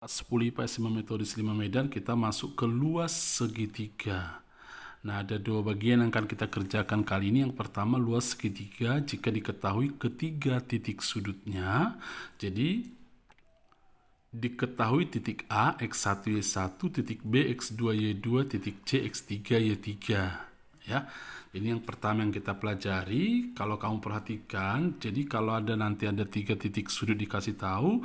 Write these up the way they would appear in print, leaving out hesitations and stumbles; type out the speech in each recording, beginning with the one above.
10 IPA SMA Metode 5 Medan, kita masuk ke luas segitiga. Nah, ada dua bagian yang akan kita kerjakan kali ini. Yang pertama, luas segitiga jika diketahui ketiga titik sudutnya. Jadi, diketahui titik A, X1, Y1, titik B, X2, Y2, titik C, X3, Y3. Ya, ini yang pertama yang kita pelajari. Kalau kamu perhatikan, jadi kalau nanti ada tiga titik sudut dikasih tahu,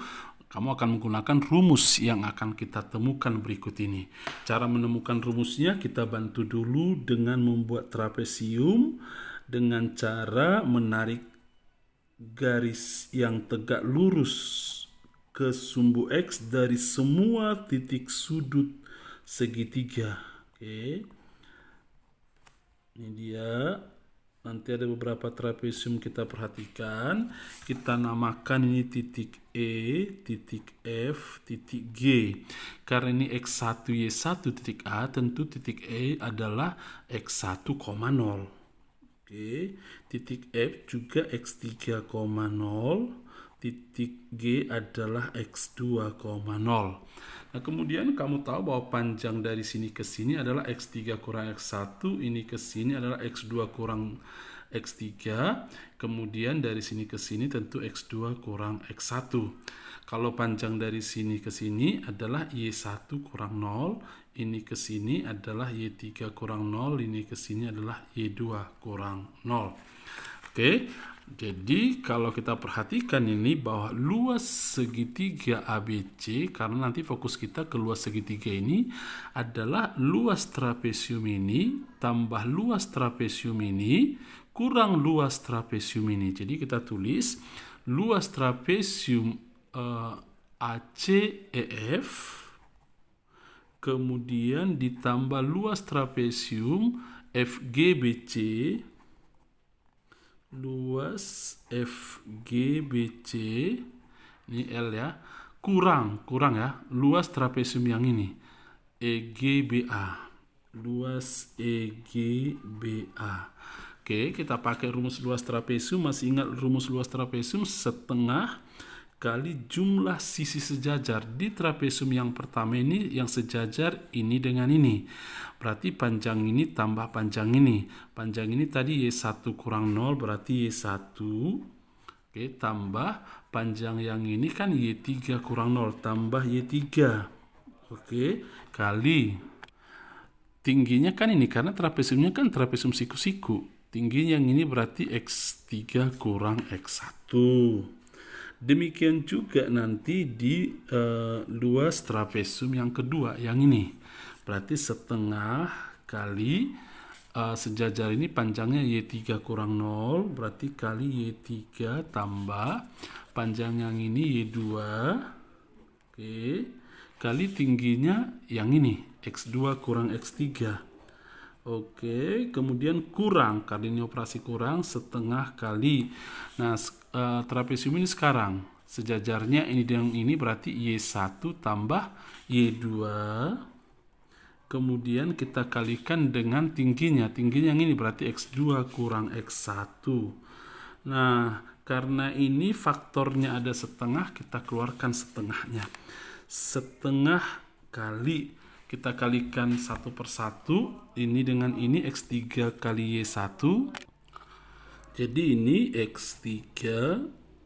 kamu akan menggunakan rumus yang akan kita temukan berikut ini. Cara menemukan rumusnya kita bantu dulu dengan membuat trapesium dengan cara menarik garis yang tegak lurus ke sumbu X dari semua titik sudut segitiga. Oke. Ini dia. Nanti ada beberapa trapesium kita perhatikan. Kita namakan ini titik E, titik F, titik G. Karena ini X1, Y1 titik A, tentu titik E adalah X1,0. Oke. Titik F juga X3,0. Titik G adalah X2,0. Nah, kemudian kamu tahu bahwa panjang dari sini ke sini adalah X3 kurang X1, ini ke sini adalah X2 kurang X3, kemudian dari sini ke sini tentu X2 kurang X1. Kalau panjang dari sini ke sini adalah Y1 kurang 0, ini ke sini adalah Y3 kurang 0, ini ke sini adalah Y2 kurang 0. Oke. Jadi kalau kita perhatikan ini bahwa luas segitiga ABC, karena nanti fokus kita ke luas segitiga ini adalah luas trapesium ini tambah luas trapesium ini kurang luas trapesium ini. Jadi kita tulis luas trapesium ACEF kemudian ditambah luas trapesium FGBC, luas FGBC, ini L ya, kurang ya, luas trapesium yang ini, EGBA, luas EGBA. Oke, kita pakai rumus luas trapesium. Masih ingat rumus luas trapesium? Setengah kali jumlah sisi sejajar. Di trapesium yang pertama ini yang sejajar ini dengan ini. Berarti panjang ini tambah panjang ini. Panjang ini tadi Y1 kurang 0 berarti Y1. Oke, tambah panjang yang ini kan Y3 kurang 0 tambah Y3. Oke, kali tingginya kan ini karena trapesiumnya kan trapesium siku-siku. Tingginya yang ini berarti X3 kurang X1. Demikian juga nanti di luas trapesium yang kedua, yang ini. Berarti setengah kali sejajar ini panjangnya Y3 kurang 0, berarti kali Y3 tambah panjang yang ini Y2. Oke, kali tingginya yang ini, X2 kurang X3. Oke, kemudian kurang, karena ini operasi kurang, setengah kali. Nah, trapesium ini sekarang sejajarnya ini dengan ini berarti Y1 tambah Y2. Kemudian kita kalikan dengan tingginya. Tingginya yang ini berarti X2 kurang X1. Nah, karena ini faktornya ada setengah, kita keluarkan setengahnya. Setengah kali, kita kalikan satu per satu, ini dengan ini X3 kali Y1. Jadi ini X3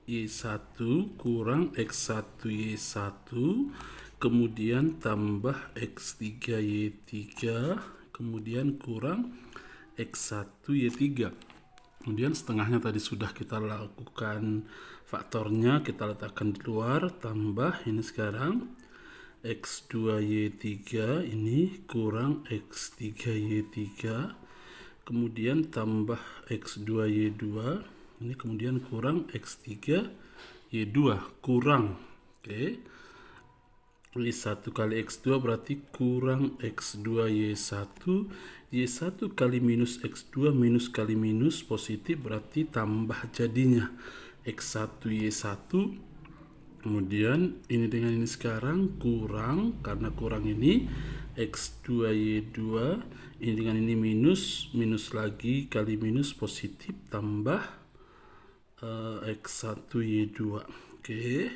Y1 kurang X1 Y1, kemudian tambah X3 Y3, kemudian kurang X1 Y3. Kemudian setengahnya tadi sudah kita lakukan faktornya, kita letakkan di luar, tambah ini sekarang X2 Y3 ini kurang X3 Y3, kemudian tambah X2 Y2 ini, kemudian kurang X3 Y2 kurang. Oke, Y1 kali X2 berarti kurang X2 Y1. Y1 kali minus X2 minus kali minus positif berarti tambah jadinya X1 Y1. Kemudian ini dengan ini sekarang kurang, karena kurang ini X2 Y2, ini dengan ini minus, minus lagi kali minus positif tambah X1 Y2. Oke,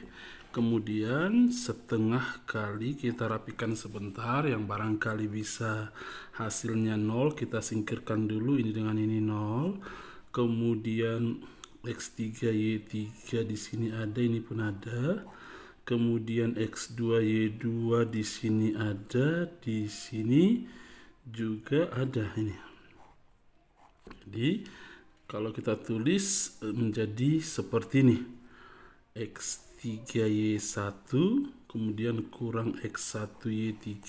Kemudian setengah kali kita rapikan sebentar, yang barangkali bisa hasilnya 0 kita singkirkan dulu, ini dengan ini 0. Kemudian X3Y3 di sini ada, ini pun ada. Kemudian X2Y2 di sini ada, di sini juga ada ini. Jadi kalau kita tulis menjadi seperti ini. X3Y1 kemudian kurang X1Y3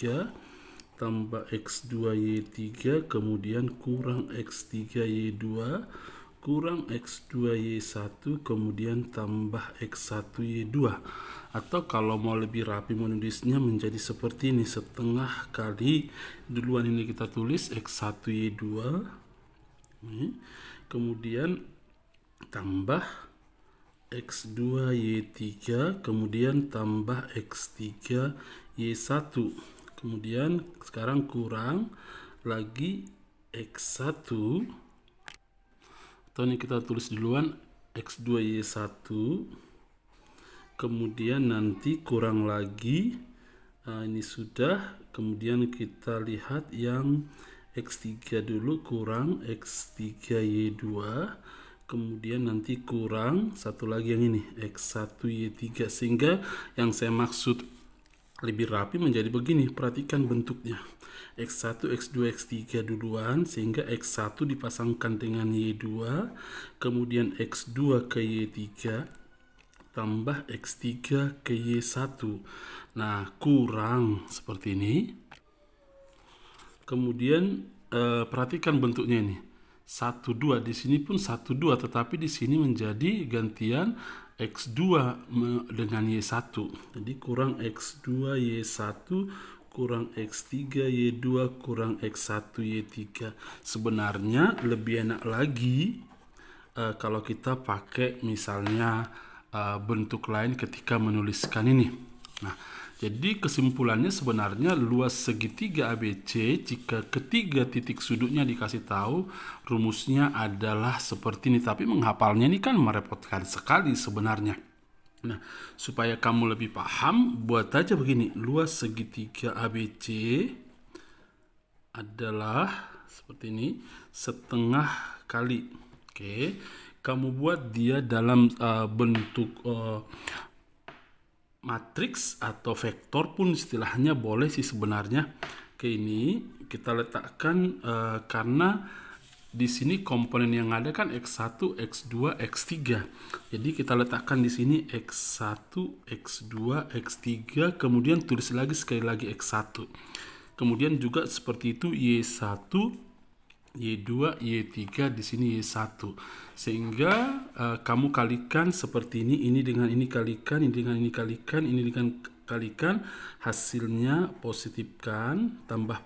tambah X2Y3 kemudian kurang X3Y2 kurang X2Y1 kemudian tambah X1Y2. Atau kalau mau lebih rapi menulisnya menjadi seperti ini, setengah kali duluan ini kita tulis X1Y2 ini, kemudian tambah X2Y3 kemudian tambah X3Y1 kemudian sekarang kurang lagi X1, atau ini kita tulis duluan X2Y1 kemudian nanti kurang lagi, ini sudah, kemudian kita lihat yang X3 dulu, kurang X3Y2 kemudian nanti kurang satu lagi yang ini X1Y3, sehingga yang saya maksud lebih rapi menjadi begini. Perhatikan bentuknya, X1, X2, X3 duluan, sehingga X1 dipasangkan dengan Y2 kemudian X2 ke Y3 tambah X3 ke Y1. Nah, kurang seperti ini. Kemudian perhatikan bentuknya ini 1 2, di sini pun 1 2, tetapi di sini menjadi gantian X2 dengan Y1. Jadi kurang X2 Y1 kurang X3 Y2 kurang X1 Y3. Sebenarnya lebih enak lagi kalau kita pakai misalnya bentuk lain ketika menuliskan ini. Nah, jadi kesimpulannya sebenarnya luas segitiga ABC jika ketiga titik sudutnya dikasih tahu, rumusnya adalah seperti ini. Tapi menghafalnya ini kan merepotkan sekali sebenarnya. Nah, supaya kamu lebih paham, buat aja begini. Luas segitiga ABC adalah seperti ini, setengah kali. Oke, kamu buat dia dalam bentuk matriks atau vektor pun istilahnya boleh sih sebenarnya. Oke, ini kita letakkan karena di sini komponen yang ada kan X1, X2, X3. Jadi kita letakkan di sini X1, X2, X3, kemudian tulis lagi sekali lagi X1. Kemudian juga seperti itu Y1, Y2, Y3, di sini Y1. Sehingga kamu kalikan seperti ini dengan ini kalikan, ini dengan ini kalikan, ini dengan kalikan, hasilnya positifkan, tambah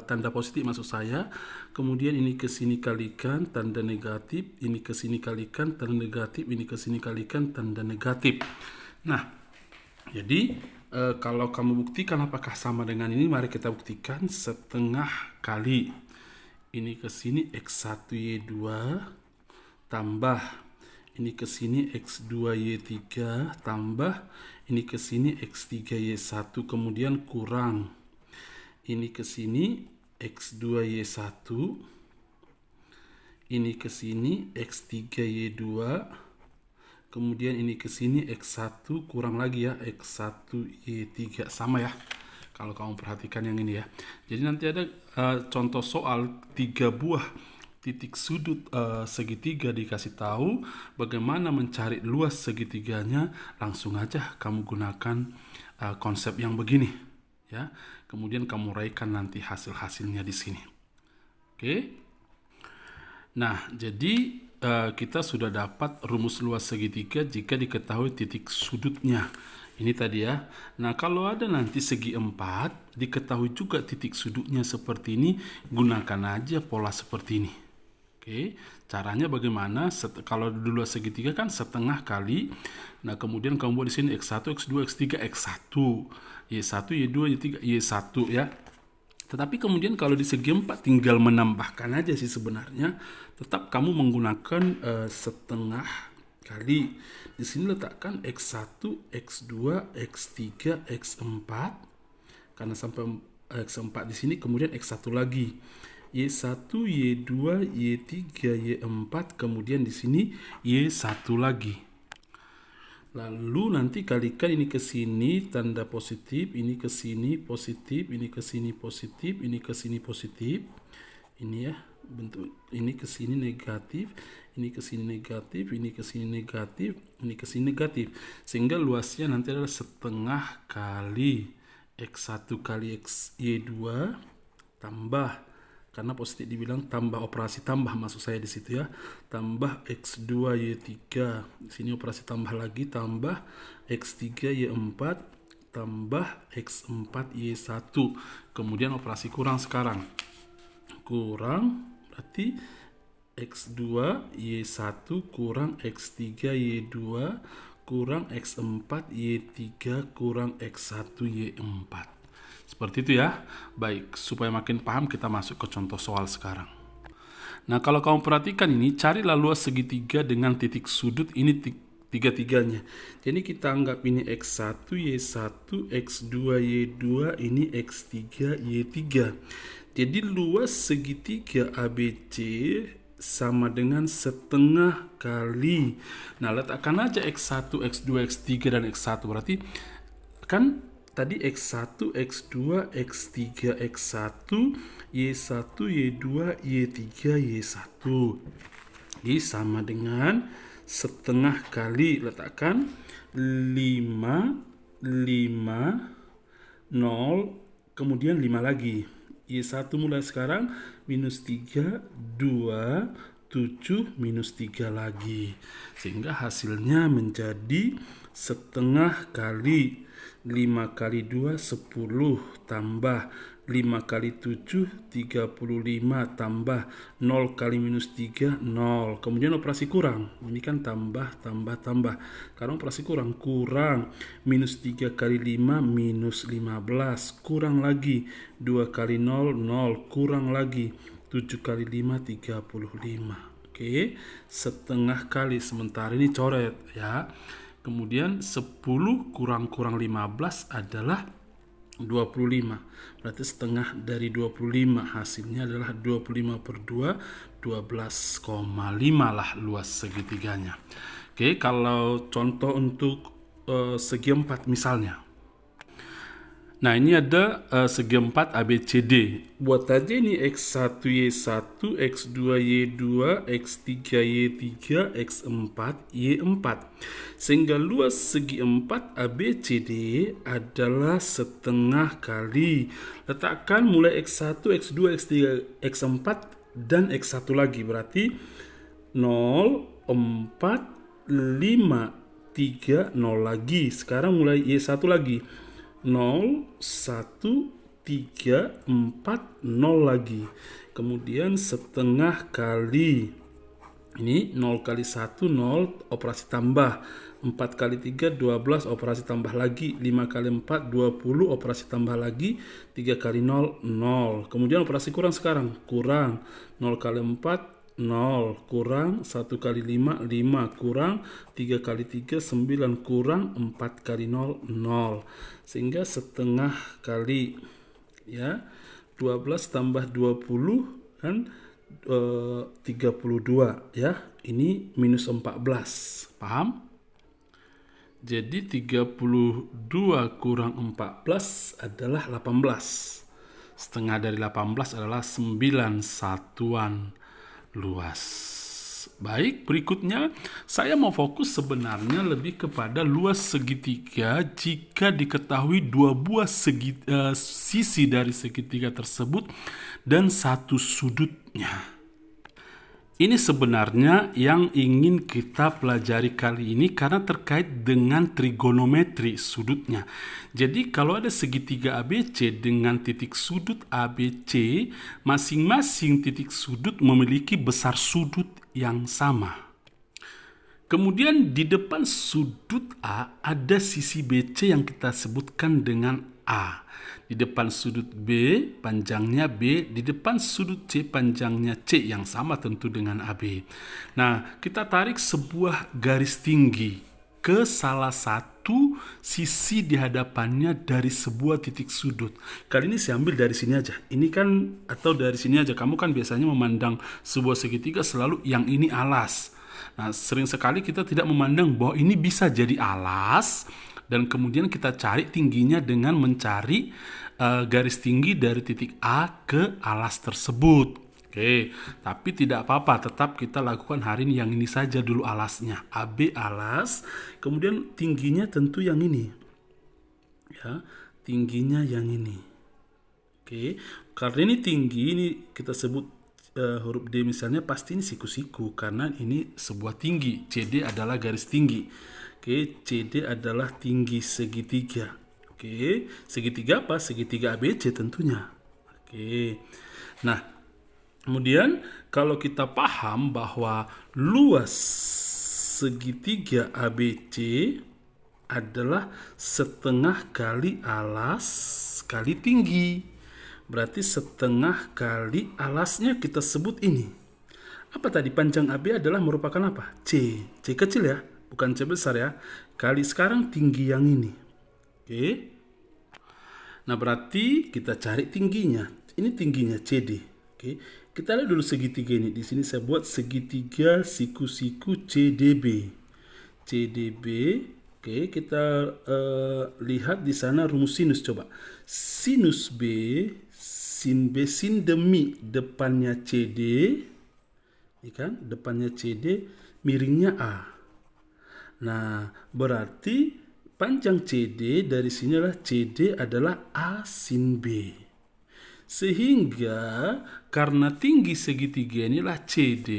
tanda positif maksud saya. Kemudian ini ke sini kalikan, tanda negatif, ini ke sini kalikan, tanda negatif, ini ke sini kalikan, tanda negatif. Nah, jadi kalau kamu buktikan apakah sama dengan ini, mari kita buktikan. Setengah kali ini ke sini X1Y2 tambah ini ke sini X2Y3 tambah ini ke sini X3Y1, kemudian kurang ini ke sini X2Y1, ini ke sini X3Y2, kemudian ini ke sini X1, kurang lagi ya X1Y3, sama ya kalau kamu perhatikan yang ini ya. Jadi nanti ada contoh soal 3 buah titik sudut segitiga dikasih tahu bagaimana mencari luas segitiganya. Langsung aja kamu gunakan konsep yang begini ya. Kemudian kamu raikan nanti hasil-hasilnya di sini. Oke. Nah, jadi kita sudah dapat rumus luas segitiga jika diketahui titik sudutnya. Ini tadi ya. Nah, kalau ada nanti segi 4, diketahui juga titik sudutnya seperti ini, gunakan aja pola seperti ini. Oke, caranya bagaimana? Kalau dulu segitiga kan setengah kali. Nah, kemudian kamu buat di sini X1, X2, X3, X1, Y1, Y2, Y3, Y1 ya. Tetapi kemudian kalau di segi 4 tinggal menambahkan aja sih sebenarnya. Tetap kamu menggunakan setengah kali. Di sini letakkan X1, X2, X3, X4. Karena sampai X4 di sini, kemudian X1 lagi. Y1, Y2, Y3, Y4, kemudian di sini Y1 lagi. Lalu nanti kalikan ini ke sini tanda positif, ini ke sini positif, ini ke sini positif, ini ke sini positif. Ini ya, bentuk ini ke sini negatif, ini ke sini negatif, ini ke sini negatif, ini ke sini negatif. Sehingga luasnya nanti adalah setengah kali X1 kali Y2 tambah, karena positif dibilang tambah operasi tambah, maksud saya di situ ya, tambah X2 Y3, di sini operasi tambah lagi, tambah X3 Y4 tambah X4 Y1, kemudian operasi kurang sekarang, kurang berarti X2 Y1 kurang X3 Y2 kurang X4 Y3 kurang X1 Y4. Seperti itu ya. Baik, supaya makin paham kita masuk ke contoh soal sekarang. Nah, kalau kamu perhatikan ini, carilah luas segitiga dengan titik sudut ini tiga-tiganya. Jadi kita anggap ini X1, Y1, X2, Y2, ini X3, Y3. Jadi luas segitiga ABC sama dengan setengah kali. Nah, letakkan aja X1, X2, X3, dan X1. Berarti kan tadi X1, X2, X3, X1, Y1, Y2, Y3, Y1. Jadi sama dengan setengah kali, letakkan 5, 0, kemudian 5 lagi. Y1 mulai sekarang minus 3, 2, 7, minus 3 lagi. Sehingga hasilnya menjadi setengah kali 5 kali 2, 10, tambah 5 kali 7, 35, tambah 0 kali minus 3, 0. Kemudian operasi kurang. Ini kan tambah, tambah, tambah. Karena operasi kurang, kurang. Minus 3 kali 5, minus 15. Kurang lagi. 2 kali 0, 0. Kurang lagi. 7 kali 5, 35. Oke. Setengah kali. Sementara ini coret ya. Kemudian 10 kurang 15 adalah 25. Berarti setengah dari 25. Hasilnya adalah 25 per 2, 12,5 lah luas segitiganya. Oke, kalau contoh untuk segi 4 misalnya. Nah, ini ada segi 4 ABCD. Buat aja ini X1 Y1, X2 Y2, X3 Y3, X4 Y4. Sehingga luas segi 4 ABCD adalah setengah kali. Letakkan mulai X1, X2, X3, X4 dan X1 lagi. Berarti 0, 4, 5, 3, 0 lagi. Sekarang mulai Y1 lagi. 0, 1, 3, 4, 0 lagi. Kemudian setengah kali. Ini 0 kali 1, 0, operasi tambah. 4 kali 3, 12, operasi tambah lagi. 5 kali 4, 20, operasi tambah lagi. 3 kali 0, 0. Kemudian operasi kurang sekarang. Kurang 0 kali 4, 0, kurang 1 kali 5, 5, kurang 3 kali 3, 9, kurang 4 kali 0, 0. Sehingga setengah kali ya, 12 tambah 20 kan 32 ya. Ini minus 14. Paham? Jadi 32 kurang 14 adalah 18. Setengah dari 18 adalah 9 satuan luas. Baik, berikutnya saya mau fokus sebenarnya lebih kepada luas segitiga jika diketahui dua buah sisi dari segitiga tersebut dan satu sudutnya. Ini sebenarnya yang ingin kita pelajari kali ini karena terkait dengan trigonometri sudutnya. Jadi kalau ada segitiga ABC dengan titik sudut ABC, masing-masing titik sudut memiliki besar sudut yang sama. Kemudian di depan sudut A ada sisi BC yang kita sebutkan dengan A. Di depan sudut B, panjangnya B. Di depan sudut C, panjangnya C, yang sama tentu dengan AB. Nah, kita tarik sebuah garis tinggi ke salah satu sisi di hadapannya dari sebuah titik sudut. Kali ini saya ambil dari sini aja. Ini kan, atau dari sini aja. Kamu kan biasanya memandang sebuah segitiga selalu yang ini alas. Nah, sering sekali kita tidak memandang bahwa ini bisa jadi alas, dan kemudian kita cari tingginya dengan mencari garis tinggi dari titik A ke alas tersebut. Oke, tapi tidak apa-apa, tetap kita lakukan hari ini yang ini saja dulu alasnya. AB alas, kemudian tingginya tentu yang ini. Ya, tingginya yang ini. Oke, karena ini tinggi, ini kita sebut huruf D misalnya, pasti ini siku-siku karena ini sebuah tinggi. CD adalah garis tinggi. Oke, CD adalah tinggi segitiga. Oke, segitiga apa? Segitiga ABC tentunya. Oke. Nah, kemudian kalau kita paham bahwa luas segitiga ABC adalah setengah kali alas kali tinggi. Berarti setengah kali alasnya kita sebut ini. Apa tadi? Panjang AB adalah merupakan apa? C. C kecil ya, bukan C besar ya. Kali sekarang tinggi yang ini. Oke. Nah, berarti kita cari tingginya. Ini tingginya CD. Oke. Kita lihat dulu segitiga ini. Di sini saya buat segitiga siku-siku CDB. CDB. Oke, kita lihat di sana rumus sinus coba. Sinus B, sin B, sin demi depannya CD, ya kan? Depannya CD, miringnya A. Nah, berarti panjang CD dari sini adalah CD adalah A sin B. Sehingga karena tinggi segitiga inilah CD,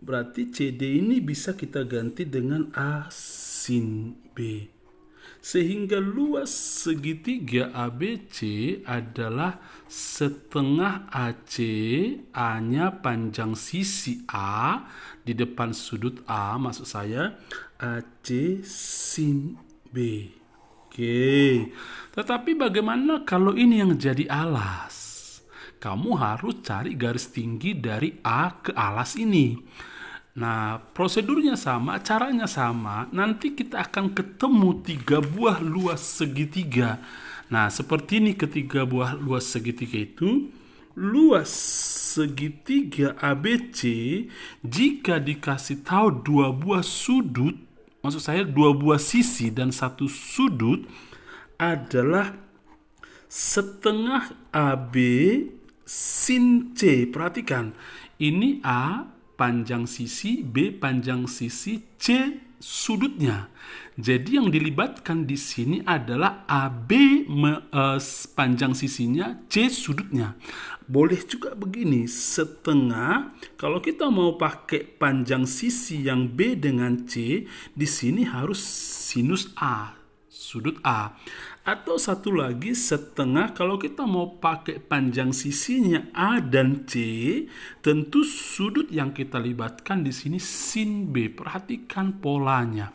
berarti CD ini bisa kita ganti dengan A sin B. Sehingga luas segitiga ABC adalah setengah AC, A-nya panjang sisi A, di depan sudut A, maksud saya AC sin B. Oke, tetapi bagaimana kalau ini yang jadi alas? Kamu harus cari garis tinggi dari A ke alas ini. Nah, prosedurnya sama, caranya sama. Nanti kita akan ketemu 3 buah luas segitiga. Nah, seperti ini ketiga buah luas segitiga itu. Luas segitiga ABC jika dikasih tahu 2 buah sudut, maksud saya 2 buah sisi dan 1 sudut, adalah setengah AB sin C. Perhatikan, ini A panjang sisi, B panjang sisi, C sudutnya. Jadi yang dilibatkan di sini adalah AB panjang sisinya, C sudutnya. Boleh juga begini, setengah. Kalau kita mau pakai panjang sisi yang B dengan C, di sini harus sinus A, sudut A. Atau satu lagi setengah, kalau kita mau pakai panjang sisinya A dan C, tentu sudut yang kita libatkan di sini sin B. Perhatikan polanya.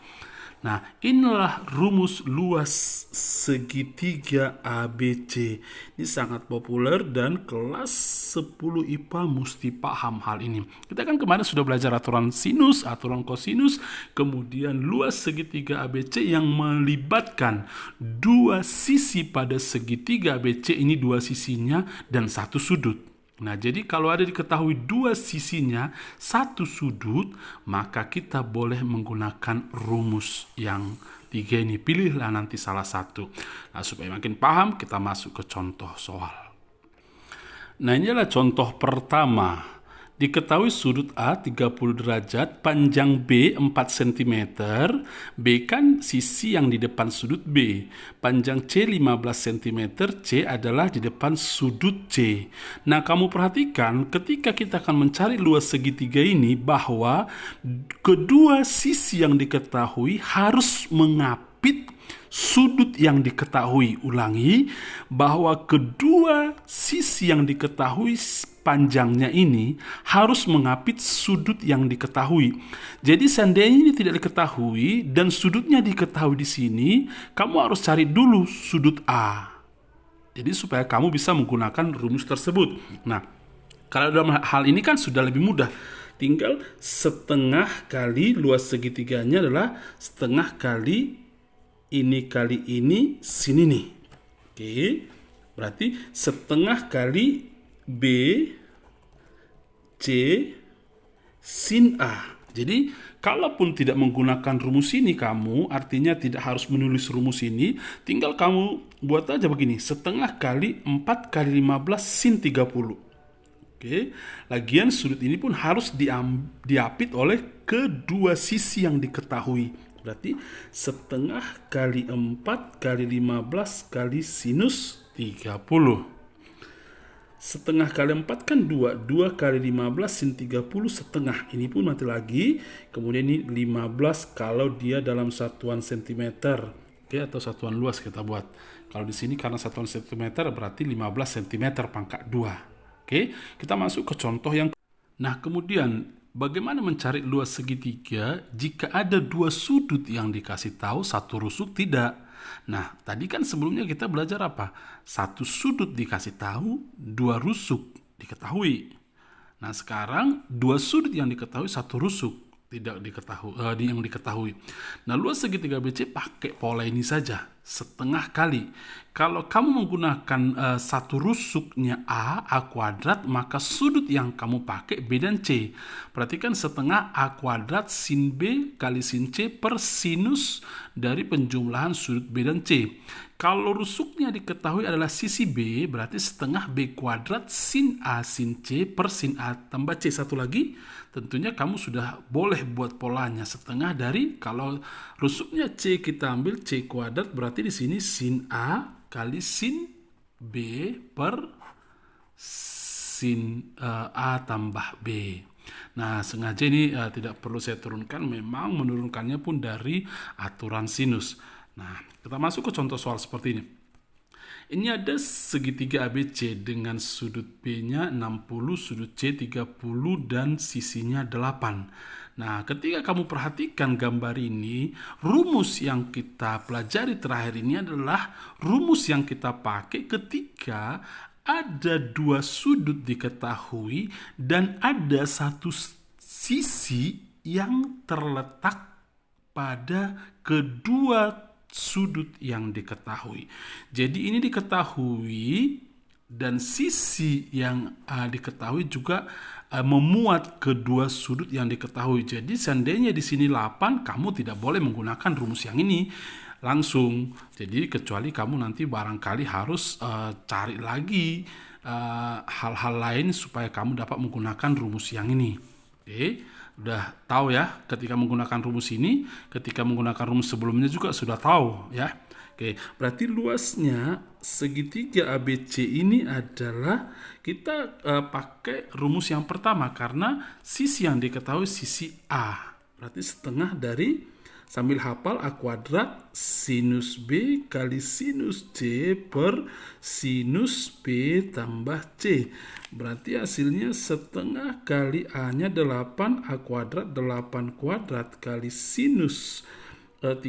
Nah, inilah rumus luas segitiga ABC. Ini sangat populer dan kelas 10 IPA mesti paham hal ini. Kita kan kemarin sudah belajar aturan sinus, aturan kosinus, kemudian luas segitiga ABC yang melibatkan 2 sisi pada segitiga ABC, ini 2 sisinya dan 1 sudut. Nah, jadi kalau ada diketahui 2 sisinya, 1 sudut, maka kita boleh menggunakan rumus yang 3 ini. Pilihlah nanti salah satu. Nah, supaya makin paham, kita masuk ke contoh soal. Nah, ini adalah contoh pertama. Diketahui sudut A 30 derajat, panjang B 4 cm, B kan sisi yang di depan sudut B, panjang C 15 cm, C adalah di depan sudut C. Nah, kamu perhatikan ketika kita akan mencari luas segitiga ini bahwa kedua sisi yang diketahui harus mengapa mengapit sudut yang diketahui. Ulangi, bahwa kedua sisi yang diketahui panjangnya ini harus mengapit sudut yang diketahui. Jadi seandainya ini tidak diketahui dan sudutnya diketahui di sini, kamu harus cari dulu sudut A. Jadi supaya kamu bisa menggunakan rumus tersebut. Nah, kalau dalam hal ini kan sudah lebih mudah. Tinggal setengah kali luas segitiganya adalah setengah kali ini sini nih. Oke, berarti setengah kali B C sin A. Jadi kalaupun tidak menggunakan rumus ini kamu, artinya tidak harus menulis rumus ini, tinggal kamu buat aja begini, setengah kali 4 kali 15 sin 30. Oke, lagian sudut ini pun harus diapit oleh kedua sisi yang diketahui. Berarti setengah kali 4 kali 15 kali sinus 30. Setengah kali 4 kan 2. 2 kali 15 sin 30 setengah. Ini pun mati lagi. Kemudian ini 15 kalau dia dalam satuan sentimeter. Oke, atau satuan luas kita buat. Kalau di sini karena satuan sentimeter berarti 15 cm pangkat 2. Oke, kita masuk ke contoh yang. Nah, kemudian bagaimana mencari luas segitiga jika ada dua sudut yang dikasih tahu, satu rusuk tidak? Nah, tadi kan sebelumnya kita belajar apa? Satu sudut dikasih tahu, dua rusuk diketahui. Nah, sekarang dua sudut yang diketahui, satu rusuk tidak diketahui, yang diketahui. Nah, luas segitiga BC pakai pola ini saja, setengah kali. Kalau kamu menggunakan satu rusuknya A kuadrat, maka sudut yang kamu pakai B dan C. Perhatikan setengah A kuadrat sin B kali sin C per sinus dari penjumlahan sudut B dan C. Kalau rusuknya diketahui adalah sisi B, berarti setengah B kuadrat sin A sin C per sin A tambah C. Satu lagi, tentunya kamu sudah boleh buat polanya. Setengah dari, kalau rusuknya C kita ambil C kuadrat, berarti di sini sin A kali sin B per sin A tambah B. Nah, sengaja ini tidak perlu saya turunkan, memang menurunkannya pun dari aturan sinus. Nah, kita masuk ke contoh soal seperti ini. Ini ada segitiga ABC dengan sudut B-nya 60, sudut C 30, dan sisinya 8. Nah, ketika kamu perhatikan gambar ini, rumus yang kita pelajari terakhir ini adalah rumus yang kita pakai ketika ada dua sudut diketahui dan ada satu sisi yang terletak pada kedua sudut yang diketahui. Jadi ini diketahui dan sisi yang diketahui juga memuat kedua sudut yang diketahui. Jadi seandainya di sini 8, kamu tidak boleh menggunakan rumus yang ini langsung. Jadi kecuali kamu nanti barangkali harus cari lagi hal-hal lain supaya kamu dapat menggunakan rumus yang ini. Oke, udah tahu ya ketika menggunakan rumus ini, ketika menggunakan rumus sebelumnya juga sudah tahu ya. Oke, berarti luasnya segitiga ABC ini adalah kita pakai rumus yang pertama karena sisi yang diketahui sisi A. Berarti setengah dari, sambil hafal, A kuadrat sinus B kali sinus C per sinus B tambah C. Berarti hasilnya setengah kali A-nya 8, A kuadrat 8 kuadrat kali sinus 30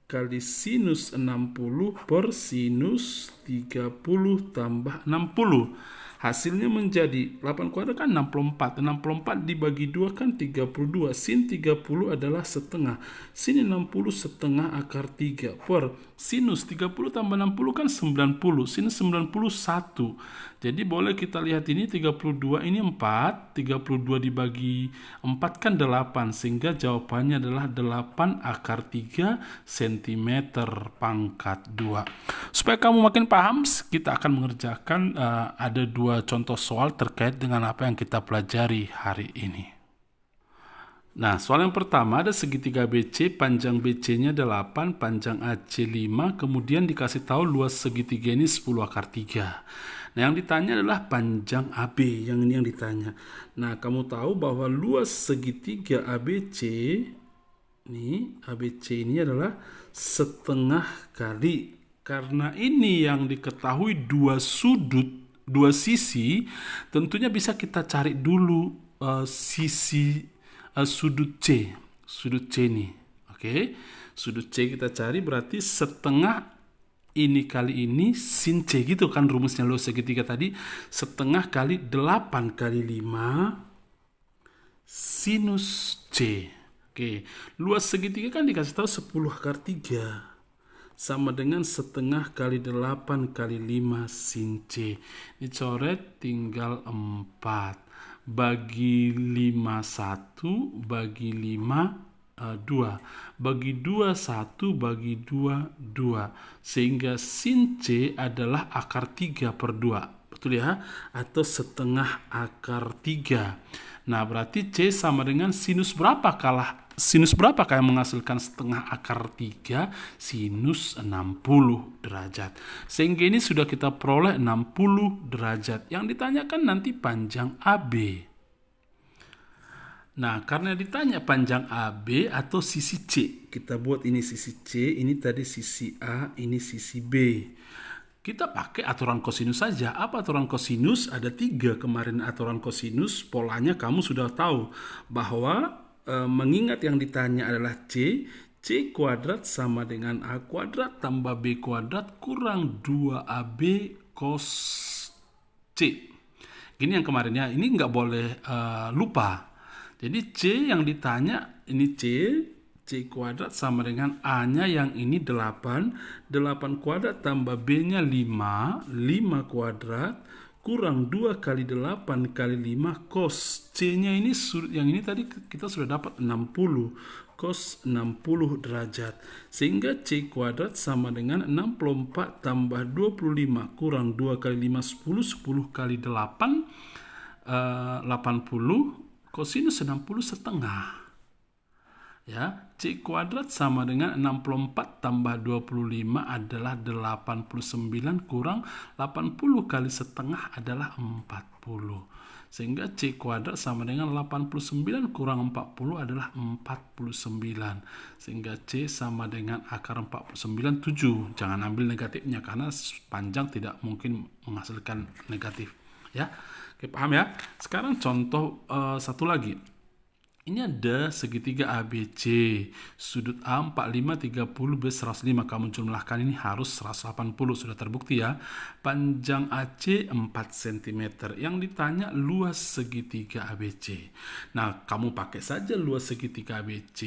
kali sinus 60 per sinus 30 tambah 60. Hasilnya menjadi 8 kuadrat kan 64. 64 dibagi 2 kan 32. Sin 30 adalah setengah. Sin 60 setengah akar 3 per sinus 30 tambah 60 kan 90. Sin 90 1. Jadi boleh kita lihat ini 32 ini 4. 32 dibagi 4 kan 8. Sehingga jawabannya adalah 8 akar 3 cm pangkat 2. Supaya kamu makin paham, kita akan mengerjakan ada dua contoh soal terkait dengan apa yang kita pelajari hari ini. Nah, soal yang pertama ada segitiga BC, panjang BC-nya 8, panjang AC 5, kemudian dikasih tahu luas segitiga ini 10 akar 3. Nah, yang ditanya adalah panjang AB, yang ini yang ditanya. Nah, kamu tahu bahwa luas segitiga ABC, Ini ABC ini adalah setengah kali. Karena ini yang diketahui dua sudut, dua sisi, tentunya bisa kita cari dulu sisi sudut C. Sudut C ini. Oke. Sudut C kita cari berarti setengah ini kali ini sin C gitu kan rumusnya luas segitiga tadi. Setengah kali 8 kali 5 sinus C. Oke, luas segitiga kan dikasih tahu 10 akar 3 sama dengan setengah kali 8 kali 5 sin C. Dicoret tinggal 4. Bagi 5 1, bagi 5 2. Bagi 2 1, bagi 2 2. Sehingga sin C adalah akar 3 per 2. Betul ya? Atau setengah akar 3. Nah, berarti C sama dengan sinus berapa yang menghasilkan setengah akar 3? Sinus 60 derajat. Sehingga ini sudah kita peroleh 60 derajat. Yang ditanyakan nanti panjang AB. Nah, karena ditanya panjang AB atau sisi C, kita buat ini sisi C, ini tadi sisi A, ini sisi B. Kita pakai aturan kosinus saja. Apa aturan kosinus? Ada 3 kemarin aturan kosinus. Polanya kamu sudah tahu bahwa mengingat yang ditanya adalah C. C kuadrat sama dengan A kuadrat tambah B kuadrat kurang 2AB cos C. Gini yang kemarinnya. Ini nggak boleh lupa. Jadi C yang ditanya ini C kuadrat sama dengan A-nya yang ini 8 kuadrat tambah B-nya 5 kuadrat kurang 2 kali 8 kali 5 cos C-nya ini yang ini tadi kita sudah dapat 60 cos 60 derajat. Sehingga C kuadrat sama dengan 64 tambah 25 kurang 2 kali 5 10 kali 8 80 kosinus 60 setengah. Ya, C kuadrat sama dengan 64 tambah 25 adalah 89 kurang 80 kali setengah adalah 40. Sehingga C kuadrat sama dengan 89 kurang 40 adalah 49. Sehingga C sama dengan akar 49 7. Jangan ambil negatifnya karena panjang tidak mungkin menghasilkan negatif. Ya, oke, paham ya? Sekarang contoh satu lagi. Ini ada segitiga ABC, sudut A 45, 30, B 105. Kamu jumlahkan ini harus 180, sudah terbukti ya. Panjang AC 4 cm. Yang ditanya luas segitiga ABC. Nah, kamu pakai saja luas segitiga ABC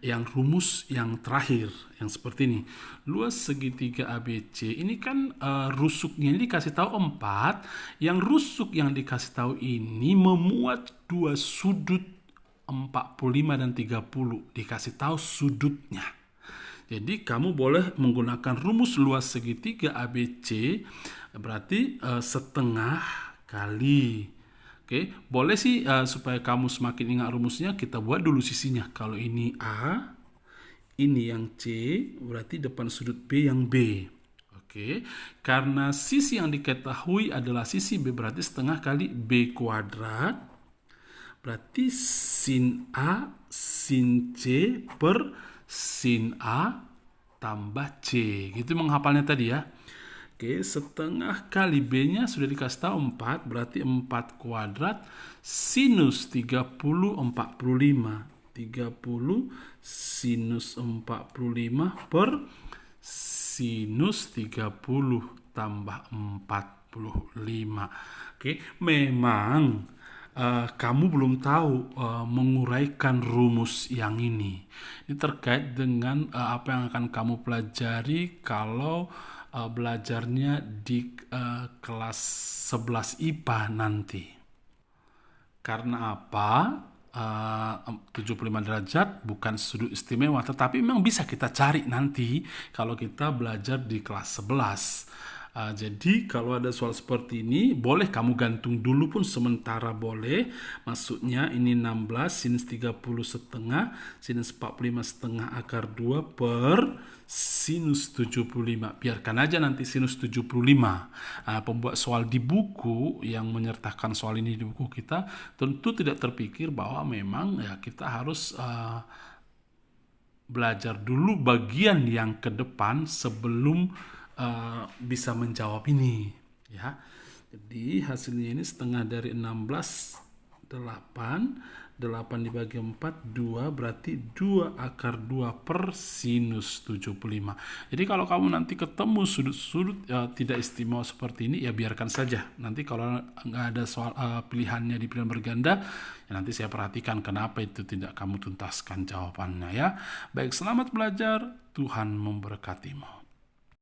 yang rumus yang terakhir, yang seperti ini. Luas segitiga ABC, ini kan rusuknya ini dikasih tahu 4. Yang rusuk yang dikasih tahu ini memuat dua sudut 45 dan 30, dikasih tahu sudutnya. Jadi kamu boleh menggunakan rumus luas segitiga ABC berarti setengah kali. Oke, boleh sih supaya kamu semakin ingat rumusnya kita buat dulu sisinya. Kalau ini A, ini yang C, berarti depan sudut B yang B. Oke, karena sisi yang diketahui adalah sisi B berarti setengah kali B kuadrat. Berarti sin A sin C per sin A tambah C. Gitu menghafalnya tadi ya. Oke, setengah kali B-nya sudah dikasih tahu 4. Berarti 4 kuadrat sinus 30 45. 30 sinus 45 per sinus 30 tambah 45. Oke, memang kamu belum tahu menguraikan rumus yang ini. Ini terkait dengan apa yang akan kamu pelajari kalau belajarnya di kelas 11 IPA nanti. Karena apa? 75 derajat bukan sudut istimewa, tetapi memang bisa kita cari nanti kalau kita belajar di kelas 11. Jadi kalau ada soal seperti ini boleh kamu gantung dulu pun sementara boleh. Maksudnya ini 16 sinus 30 setengah sinus 45 setengah akar 2 per sinus 75. Biarkan aja nanti sinus 75. Pembuat soal di buku yang menyertakan soal ini di buku kita tentu tidak terpikir bahwa memang ya kita harus belajar dulu bagian yang ke depan sebelum bisa menjawab ini, ya. Jadi hasilnya ini setengah dari 16, 8. 8 dibagi 4, 2, berarti 2 akar 2 per sinus 75. Jadi kalau kamu nanti ketemu sudut-sudut tidak istimewa seperti ini, ya biarkan saja. Nanti kalau nggak ada soal pilihannya di pilihan berganda, ya nanti saya perhatikan kenapa itu tidak kamu tuntaskan jawabannya, ya. Baik, selamat belajar. Tuhan memberkatimu.